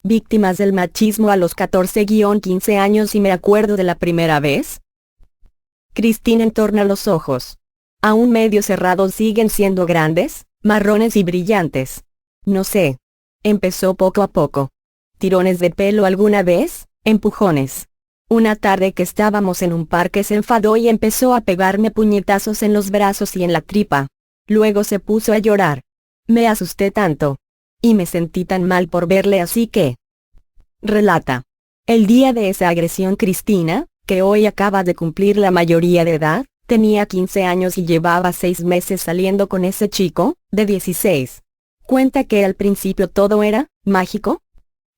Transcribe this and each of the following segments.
Víctimas del machismo a los 14-15 años y me acuerdo de la primera vez. Cristina entorna los ojos. Aún medio cerrados siguen siendo grandes, marrones y brillantes. No sé. Empezó poco a poco. ¿Tirones de pelo alguna vez? Empujones. Una tarde que estábamos en un parque se enfadó y empezó a pegarme puñetazos en los brazos y en la tripa. Luego se puso a llorar. Me asusté tanto. Y me sentí tan mal por verle así que... Relata. El día de esa agresión Cristina, que hoy acaba de cumplir la mayoría de edad, tenía 15 años y llevaba 6 meses saliendo con ese chico, de 16. Cuenta que al principio todo era mágico,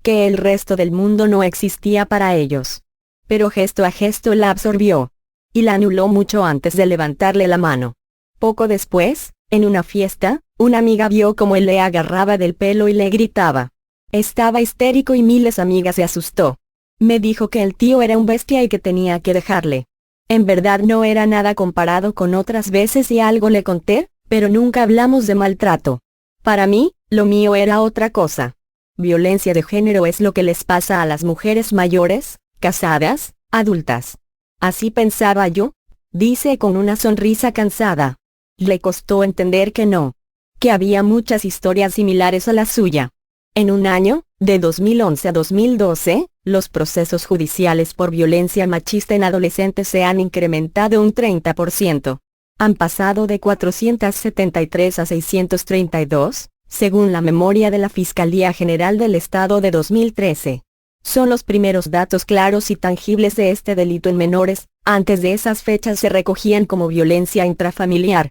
que el resto del mundo no existía para ellos. Pero gesto a gesto la absorbió. Y la anuló mucho antes de levantarle la mano. Poco después, en una fiesta, una amiga vio cómo él le agarraba del pelo y le gritaba. Estaba histérico y miles amigas se asustó. Me dijo que el tío era un bestia y que tenía que dejarle. En verdad no era nada comparado con otras veces y algo le conté, pero nunca hablamos de maltrato. Para mí, lo mío era otra cosa. Violencia de género es lo que les pasa a las mujeres mayores, casadas, adultas. Así pensaba yo, dice con una sonrisa cansada. Le costó entender que no. Que había muchas historias similares a la suya. En un año, de 2011 a 2012, los procesos judiciales por violencia machista en adolescentes se han incrementado un 30%. Han pasado de 473 a 632, según la memoria de la Fiscalía General del Estado de 2013. Son los primeros datos claros y tangibles de este delito en menores. Antes de esas fechas se recogían como violencia intrafamiliar.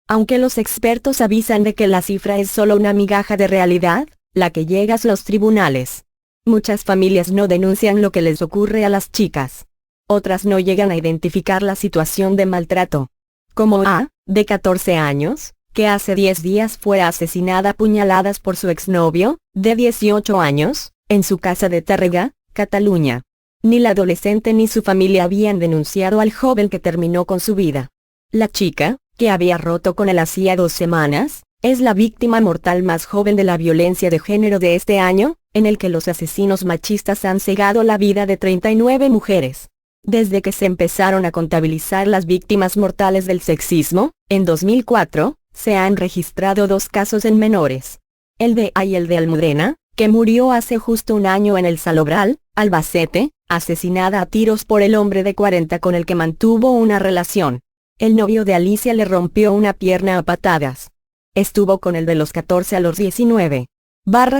Aunque los expertos avisan de que la cifra es solo una migaja de realidad, la que llega a los tribunales. Muchas familias no denuncian lo que les ocurre a las chicas. Otras no llegan a identificar la situación de maltrato. Como A, de 14 años, que hace 10 días fue asesinada a puñaladas por su exnovio, de 18 años, en su casa de Tàrrega, Cataluña. Ni la adolescente ni su familia habían denunciado al joven que terminó con su vida. La chica, que había roto con él hacía 2 semanas, es la víctima mortal más joven de la violencia de género de este año, en el que los asesinos machistas han cegado la vida de 39 mujeres. Desde que se empezaron a contabilizar las víctimas mortales del sexismo, en 2004, se han registrado 2 casos en menores. El de A y el de Almudena, que murió hace justo un año en el Salobral, Albacete, asesinada a tiros por el hombre de 40 con el que mantuvo una relación. El novio de Alicia le rompió una pierna a patadas. Estuvo con el de los 14 a los 19.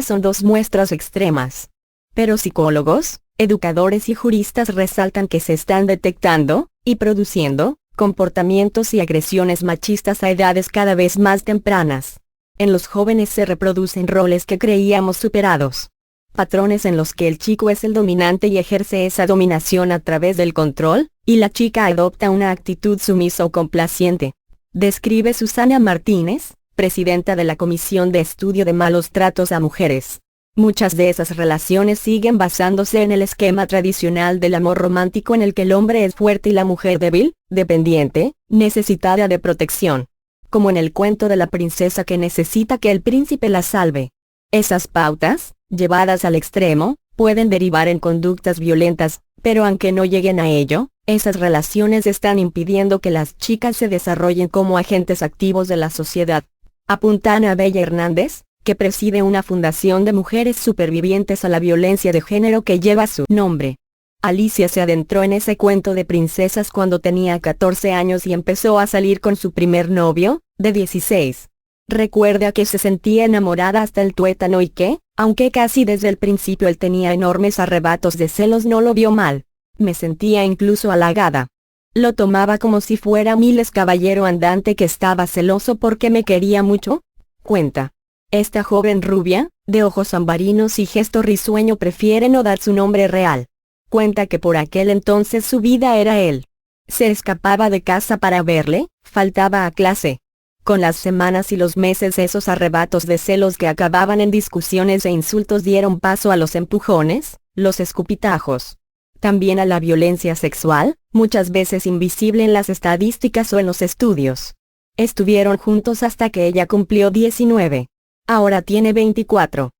Son 2 muestras extremas. Pero psicólogos, educadores y juristas resaltan que se están detectando, y produciendo, comportamientos y agresiones machistas a edades cada vez más tempranas. En los jóvenes se reproducen roles que creíamos superados. Patrones en los que el chico es el dominante y ejerce esa dominación a través del control, y la chica adopta una actitud sumisa o complaciente. Describe Susana Martínez, presidenta de la Comisión de Estudio de Malos Tratos a Mujeres. Muchas de esas relaciones siguen basándose en el esquema tradicional del amor romántico en el que el hombre es fuerte y la mujer débil, dependiente, necesitada de protección. Como en el cuento de la princesa que necesita que el príncipe la salve. Esas pautas, llevadas al extremo, pueden derivar en conductas violentas, pero aunque no lleguen a ello, esas relaciones están impidiendo que las chicas se desarrollen como agentes activos de la sociedad. Apunta Ana Bella Hernández, que preside una fundación de mujeres supervivientes a la violencia de género que lleva su nombre. Alicia se adentró en ese cuento de princesas cuando tenía 14 años y empezó a salir con su primer novio, de 16. Recuerda que se sentía enamorada hasta el tuétano y que, aunque casi desde el principio él tenía enormes arrebatos de celos, no lo vio mal. Me sentía incluso halagada. Lo tomaba como si fuera Miles caballero andante que estaba celoso porque me quería mucho. Cuenta. Esta joven rubia, de ojos ambarinos y gesto risueño, prefiere no dar su nombre real. Cuenta que por aquel entonces su vida era él. Se escapaba de casa para verle, faltaba a clase. Con las semanas y los meses esos arrebatos de celos que acababan en discusiones e insultos dieron paso a los empujones, los escupitajos. También a la violencia sexual, muchas veces invisible en las estadísticas o en los estudios. Estuvieron juntos hasta que ella cumplió 19. Ahora tiene 24.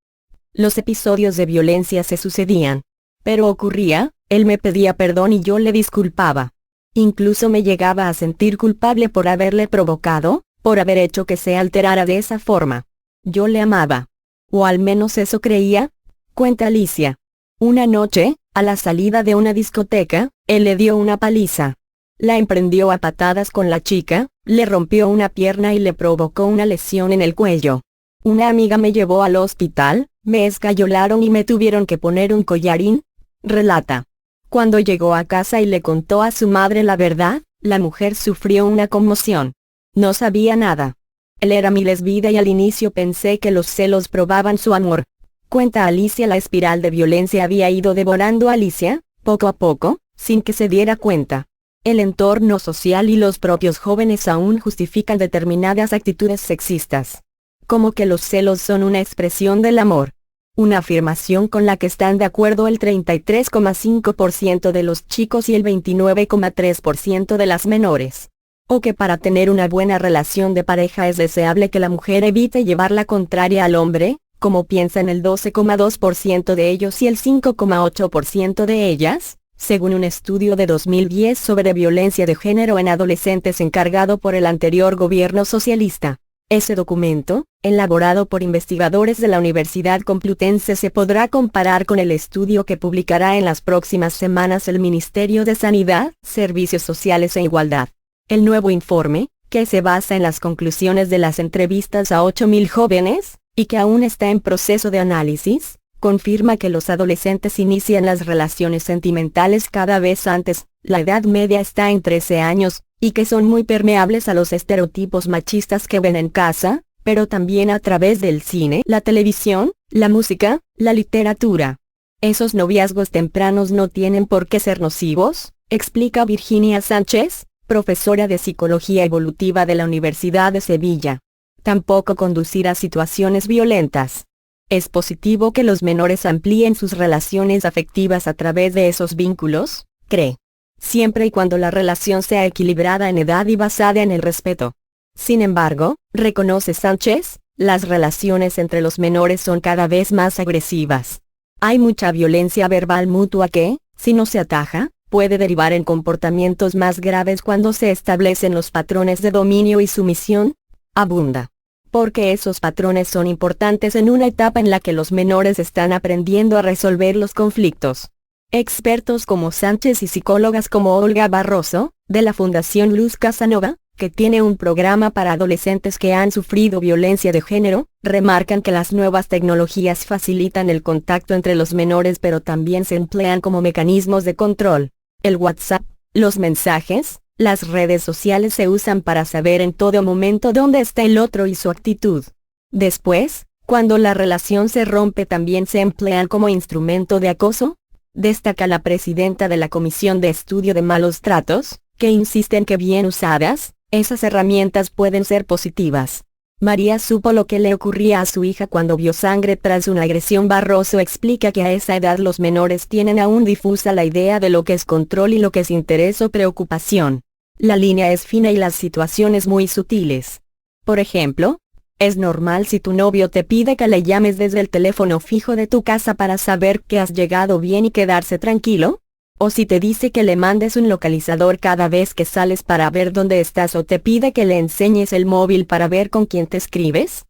Los episodios de violencia se sucedían. Pero ocurría, él me pedía perdón y yo le disculpaba. Incluso me llegaba a sentir culpable por haberle provocado, por haber hecho que se alterara de esa forma. Yo le amaba. O al menos eso creía, cuenta Alicia. Una noche, a la salida de una discoteca, él le dio una paliza. La emprendió a patadas con la chica, le rompió una pierna y le provocó una lesión en el cuello. Una amiga me llevó al hospital, me escayolaron y me tuvieron que poner un collarín, relata. Cuando llegó a casa y le contó a su madre la verdad, la mujer sufrió una conmoción. No sabía nada. Él era mi lesbida y al inicio pensé que los celos probaban su amor. Cuenta Alicia. La espiral de violencia había ido devorando a Alicia, poco a poco, sin que se diera cuenta. El entorno social y los propios jóvenes aún justifican determinadas actitudes sexistas. Como que los celos son una expresión del amor. Una afirmación con la que están de acuerdo el 33,5% de los chicos y el 29,3% de las menores. O que para tener una buena relación de pareja es deseable que la mujer evite llevar la contraria al hombre, como piensan el 12,2% de ellos y el 5,8% de ellas, según un estudio de 2010 sobre violencia de género en adolescentes encargado por el anterior gobierno socialista. Ese documento, elaborado por investigadores de la Universidad Complutense, se podrá comparar con el estudio que publicará en las próximas semanas el Ministerio de Sanidad, Servicios Sociales e Igualdad. El nuevo informe, que se basa en las conclusiones de las entrevistas a 8.000 jóvenes, y que aún está en proceso de análisis, confirma que los adolescentes inician las relaciones sentimentales cada vez antes, la edad media está en 13 años, y que son muy permeables a los estereotipos machistas que ven en casa, pero también a través del cine, la televisión, la música, la literatura. Esos noviazgos tempranos no tienen por qué ser nocivos, explica Virginia Sánchez, profesora de Psicología Evolutiva de la Universidad de Sevilla. Tampoco conducir a situaciones violentas. Es positivo que los menores amplíen sus relaciones afectivas a través de esos vínculos, cree. Siempre y cuando la relación sea equilibrada en edad y basada en el respeto. Sin embargo, reconoce Sánchez, las relaciones entre los menores son cada vez más agresivas. Hay mucha violencia verbal mutua que, si no se ataja, puede derivar en comportamientos más graves cuando se establecen los patrones de dominio y sumisión. Abunda. Porque esos patrones son importantes en una etapa en la que los menores están aprendiendo a resolver los conflictos. Expertos como Sánchez y psicólogas como Olga Barroso, de la Fundación Luz Casanova, que tiene un programa para adolescentes que han sufrido violencia de género, remarcan que las nuevas tecnologías facilitan el contacto entre los menores pero también se emplean como mecanismos de control. El WhatsApp, los mensajes, las redes sociales se usan para saber en todo momento dónde está el otro y su actitud. Después, cuando la relación se rompe también se emplean como instrumento de acoso. Destaca la presidenta de la Comisión de Estudio de Malos Tratos, que insiste en que bien usadas, esas herramientas pueden ser positivas. María supo lo que le ocurría a su hija cuando vio sangre tras una agresión. Barroso explica que a esa edad los menores tienen aún difusa la idea de lo que es control y lo que es interés o preocupación. La línea es fina y las situaciones muy sutiles. Por ejemplo, ¿es normal si tu novio te pide que le llames desde el teléfono fijo de tu casa para saber que has llegado bien y quedarse tranquilo? ¿O si te dice que le mandes un localizador cada vez que sales para ver dónde estás o te pide que le enseñes el móvil para ver con quién te escribes?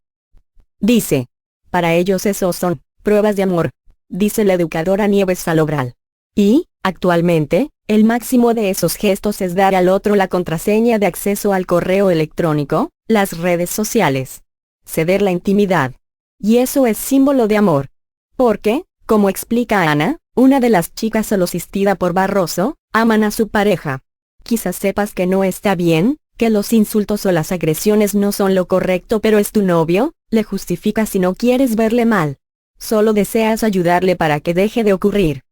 Dice. Para ellos esos son pruebas de amor, dice la educadora Nieves Salobral. Y, actualmente, el máximo de esos gestos es dar al otro la contraseña de acceso al correo electrónico, las redes sociales. Ceder la intimidad. Y eso es símbolo de amor. Porque, como explica Ana, una de las chicas solo asistida por Barroso, aman a su pareja. Quizás sepas que no está bien, que los insultos o las agresiones no son lo correcto, pero es tu novio, le justificas si no quieres verle mal. Solo deseas ayudarle para que deje de ocurrir.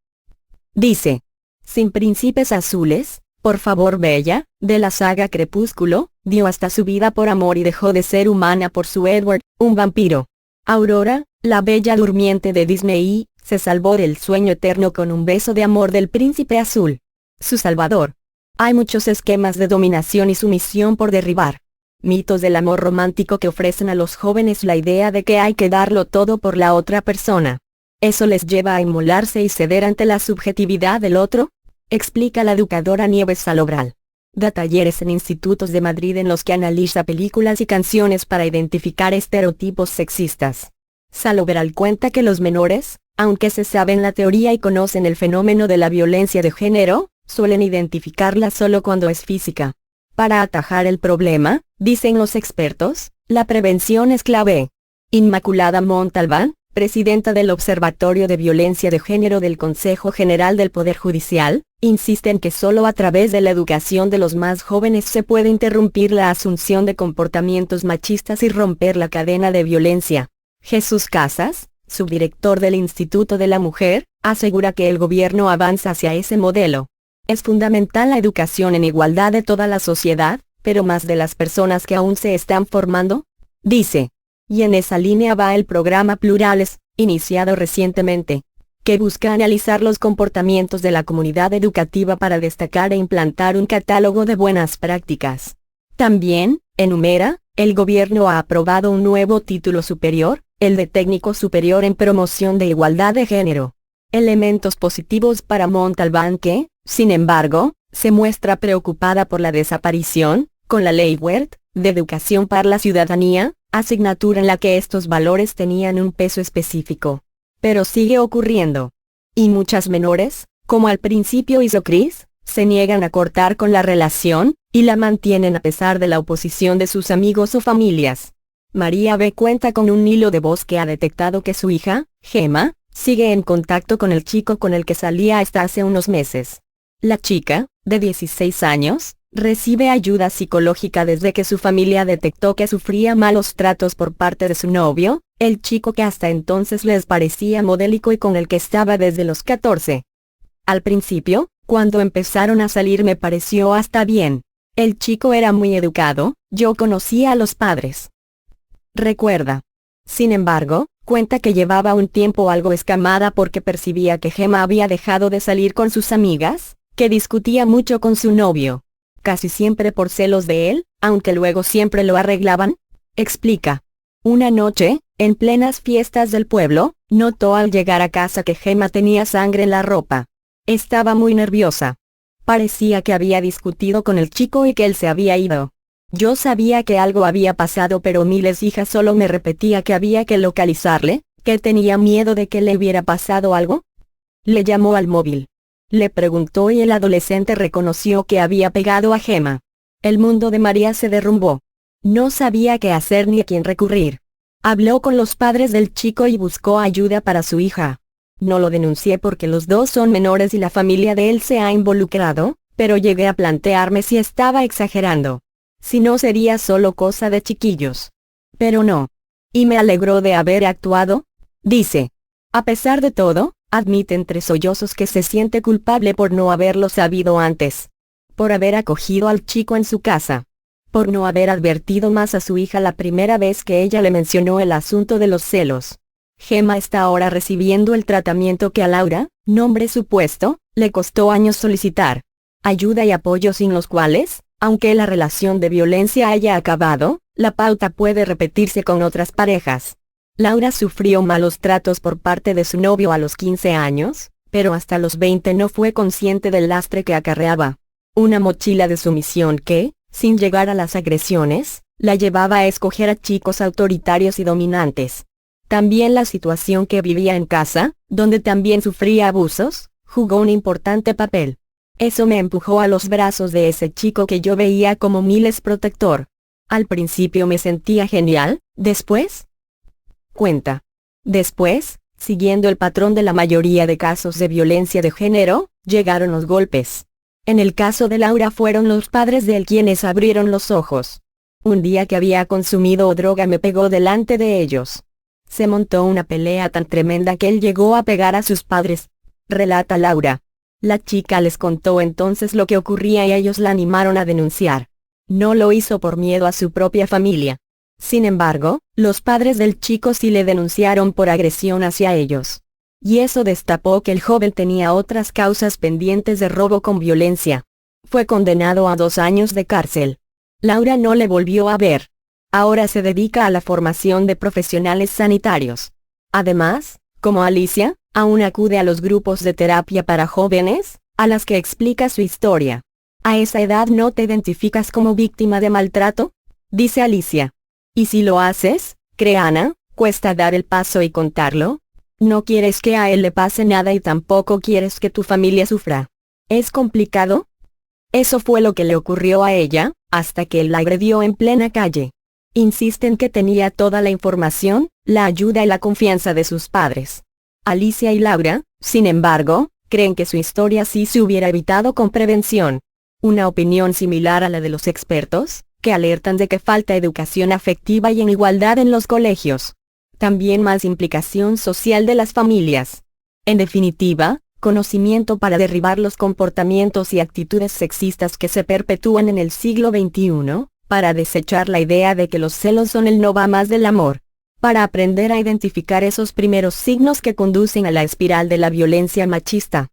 Dice. Sin príncipes azules, por favor Bella, de la saga Crepúsculo, dio hasta su vida por amor y dejó de ser humana por su Edward, un vampiro. Aurora, la bella durmiente de Disney, se salvó del sueño eterno con un beso de amor del príncipe azul. Su salvador. Hay muchos esquemas de dominación y sumisión por derribar. Mitos del amor romántico que ofrecen a los jóvenes la idea de que hay que darlo todo por la otra persona. ¿Eso les lleva a inmolarse y ceder ante la subjetividad del otro? Explica la educadora Nieves Salobral. Da talleres en institutos de Madrid en los que analiza películas y canciones para identificar estereotipos sexistas. Salobral cuenta que los menores, aunque se saben la teoría y conocen el fenómeno de la violencia de género, suelen identificarla solo cuando es física. Para atajar el problema, dicen los expertos, la prevención es clave. Inmaculada Montalbán, presidenta del Observatorio de Violencia de Género del Consejo General del Poder Judicial, insiste en que solo a través de la educación de los más jóvenes se puede interrumpir la asunción de comportamientos machistas y romper la cadena de violencia. Jesús Casas, subdirector del Instituto de la Mujer, asegura que el gobierno avanza hacia ese modelo. Es fundamental la educación en igualdad de toda la sociedad, pero más de las personas que aún se están formando, dice. Y en esa línea va el programa Plurales, iniciado recientemente, que busca analizar los comportamientos de la comunidad educativa para destacar e implantar un catálogo de buenas prácticas. También, enumera, el gobierno ha aprobado un nuevo título superior, el de Técnico Superior en Promoción de Igualdad de Género. Elementos positivos para Montalbán que, sin embargo, se muestra preocupada por la desaparición, con la Ley Wert, de Educación para la Ciudadanía, asignatura en la que estos valores tenían un peso específico. Pero sigue ocurriendo. Y muchas menores, como al principio hizo Cris, se niegan a cortar con la relación, y la mantienen a pesar de la oposición de sus amigos o familias. María B. cuenta con un hilo de voz que ha detectado que su hija, Gemma, sigue en contacto con el chico con el que salía hasta hace unos meses. La chica, de 16 años, recibe ayuda psicológica desde que su familia detectó que sufría malos tratos por parte de su novio, el chico que hasta entonces les parecía modélico y con el que estaba desde los 14. Al principio, cuando empezaron a salir me pareció hasta bien. El chico era muy educado, yo conocía a los padres. Recuerda. Sin embargo, cuenta que llevaba un tiempo algo escamada porque percibía que Gemma había dejado de salir con sus amigas, que discutía mucho con su novio. Casi siempre por celos de él, aunque luego siempre lo arreglaban. Explica. Una noche, en plenas fiestas del pueblo, notó al llegar a casa que Gemma tenía sangre en la ropa. Estaba muy nerviosa. Parecía que había discutido con el chico y que él se había ido. Yo sabía que algo había pasado, pero mi hija solo me repetía que había que localizarle, que tenía miedo de que le hubiera pasado algo. Le llamó al móvil. Le preguntó y el adolescente reconoció que había pegado a Gemma. El mundo de María se derrumbó. No sabía qué hacer ni a quién recurrir. Habló con los padres del chico y buscó ayuda para su hija. No lo denuncié porque los dos son menores y la familia de él se ha involucrado, pero llegué a plantearme si estaba exagerando. Si no sería solo cosa de chiquillos. Pero no. Y me alegró de haber actuado, dice. A pesar de todo, admite entre sollozos que se siente culpable por no haberlo sabido antes. Por haber acogido al chico en su casa. Por no haber advertido más a su hija la primera vez que ella le mencionó el asunto de los celos. Gemma está ahora recibiendo el tratamiento que a Laura, nombre supuesto, le costó años solicitar. Ayuda y apoyo sin los cuales, aunque la relación de violencia haya acabado, la pauta puede repetirse con otras parejas. Laura sufrió malos tratos por parte de su novio a los 15 años, pero hasta los 20 no fue consciente del lastre que acarreaba. Una mochila de sumisión que, sin llegar a las agresiones, la llevaba a escoger a chicos autoritarios y dominantes. También la situación que vivía en casa, donde también sufría abusos, jugó un importante papel. Eso me empujó a los brazos de ese chico que yo veía como Miles protector. Al principio me sentía genial, después... Cuenta. Después, siguiendo el patrón de la mayoría de casos de violencia de género, llegaron los golpes. En el caso de Laura fueron los padres de él quienes abrieron los ojos. Un día que había consumido droga me pegó delante de ellos. Se montó una pelea tan tremenda que él llegó a pegar a sus padres, relata Laura. La chica les contó entonces lo que ocurría y ellos la animaron a denunciar. No lo hizo por miedo a su propia familia. Sin embargo, los padres del chico sí le denunciaron por agresión hacia ellos. Y eso destapó que el joven tenía otras causas pendientes de robo con violencia. Fue condenado a 2 años de cárcel. Laura no le volvió a ver. Ahora se dedica a la formación de profesionales sanitarios. Además, Como Alicia, aún acude a los grupos de terapia para jóvenes, a las que explica su historia. ¿A esa edad no te identificas como víctima de maltrato?, dice Alicia. ¿Y si lo haces, Creana, cuesta dar el paso y contarlo? No quieres que a él le pase nada y tampoco quieres que tu familia sufra. ¿Es complicado? Eso fue lo que le ocurrió a ella, hasta que él la agredió en plena calle. Insisten que tenía toda la información, la ayuda y la confianza de sus padres. Alicia y Laura, sin embargo, creen que su historia sí se hubiera evitado con prevención. Una opinión similar a la de los expertos, que alertan de que falta educación afectiva y en igualdad en los colegios. También más implicación social de las familias. En definitiva, conocimiento para derribar los comportamientos y actitudes sexistas que se perpetúan en el siglo XXI, para desechar la idea de que los celos son el no va más del amor, para aprender a identificar esos primeros signos que conducen a la espiral de la violencia machista.